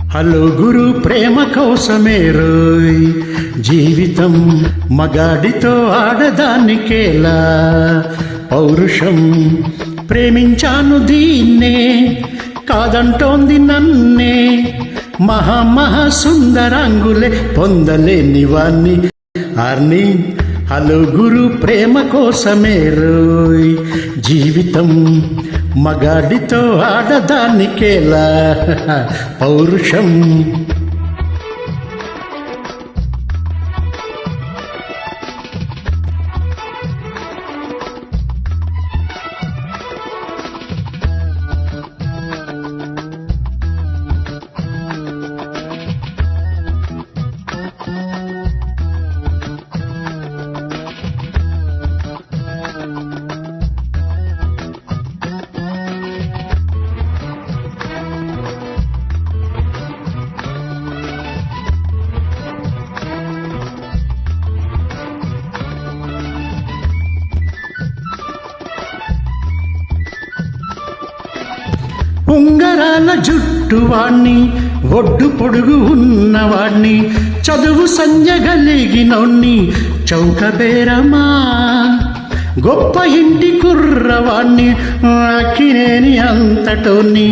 hello గురు ప్రేమ కోసమే రోయ్ జీవితం మగాడితో ఆడదానికేలా పౌరుషం ప్రేమించాను దీన్నే కాదంటోంది నన్నే మహా సుందరాంగులే పొందలేని వాణ్ణి ఆర్ని హలో గురు ప్రేమ కోసమే రోయ్ జీవితం మగాడితో ఆడదానికేలా పౌరుషం ఉంగరాల జుట్టువాణ్ణి ఒడ్డు పొడుగు ఉన్నవాణ్ణి చదువు సంజగలిగినోణ్ణి చౌకబేరమా గొప్ప ఇంటి కుర్రవాణ్ణి అక్కినేని అంతటోని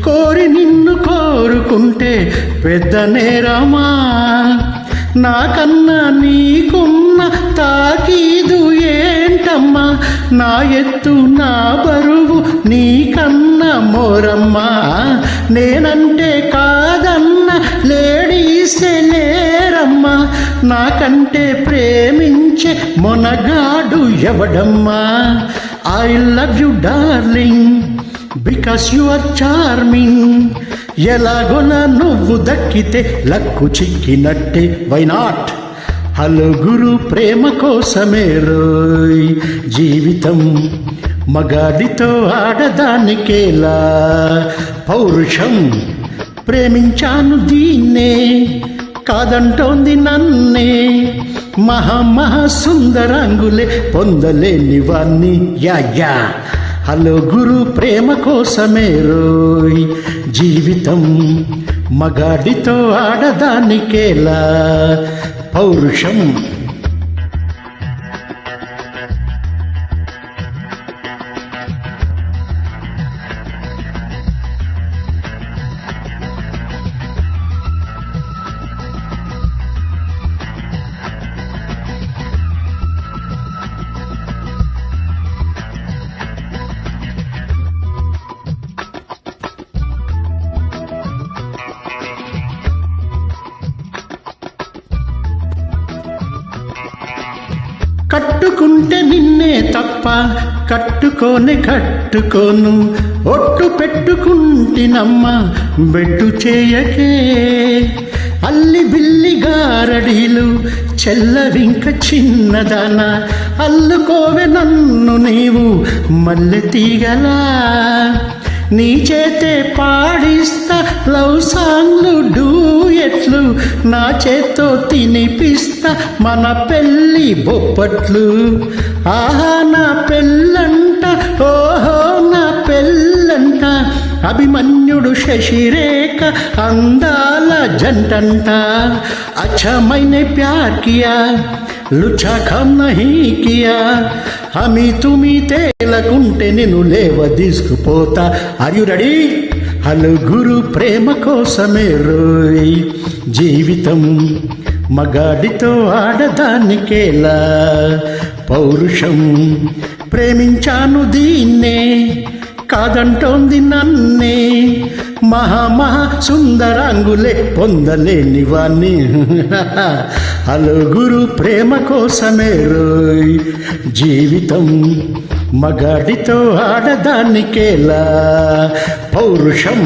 కోరి నిన్ను కోరుకుంటే పెద్ద నేరమా నాకన్నా నీకున్న తాకీదు ఏంటమ్మా నా ఎత్తు నా బరువు నీకన్నా మోరమ్మా నేనంటే కాదన్న లేడీసే లేరమ్మా నాకంటే ప్రేమించే మొనగాడు ఎవడమ్మా I love you darling because you are charming ఎలాగోలా నువ్వు దక్కితే లక్కు చిక్కినట్టే వై నాట్ హలో గురు ప్రేమ కోసమే రోయ్ జీవితం మగాడితో ఆడదానికేలా పౌరుషం ప్రేమించాను దీన్నే కాదంటోంది నన్నే మహా సుందరాంగులే పొందలేని వాణ్ణి యా హలో గురు ప్రేమ కోసమే రోయ్ జీవితం మగాడితో ఆడదానికేలా పౌరుషం కట్టుకుంటే నిన్నే తప్ప కట్టుకోను ఒట్టు పెట్టుకుంటినమ్మ బెట్టు చేయకే అల్లి బిల్లి గారడీలు చెల్లవింక చిన్నదాన అల్లుకోవె నన్ను నీవు మల్లె తీగలా నీ చేతే పాడిస్తా లవ్ సాంగ్లు డూయెట్లు నా చేత్తో తినిపిస్తా మన పెళ్ళి బొప్పట్లు ఆహా నా పెళ్ళంట ఓహో నా పెళ్ళంట అభిమన్యుడు శశిరేఖ అందాల జంటంట అచ్చా మైనే ప్యార్ కియా లుచ్చా ఖమ్ నహీ కియా హమీ తుమీ తేలకుంటే నేను లేవ తీసుకుపోతా ఆర్ యు రెడీ హలో గురు ప్రేమ కోసమే రోయ్ జీవితం మగాడితో ఆడదానికేలా పౌరుషం ప్రేమించాను దీన్నే కాదంటోంది నన్నే మహా సుందరాంగులే పొందలేని వాణ్ణి హలో గురు ప్రేమ కోసమే రోయ్ జీవితం మగాడితో ఆడదానికేలా పౌరుషం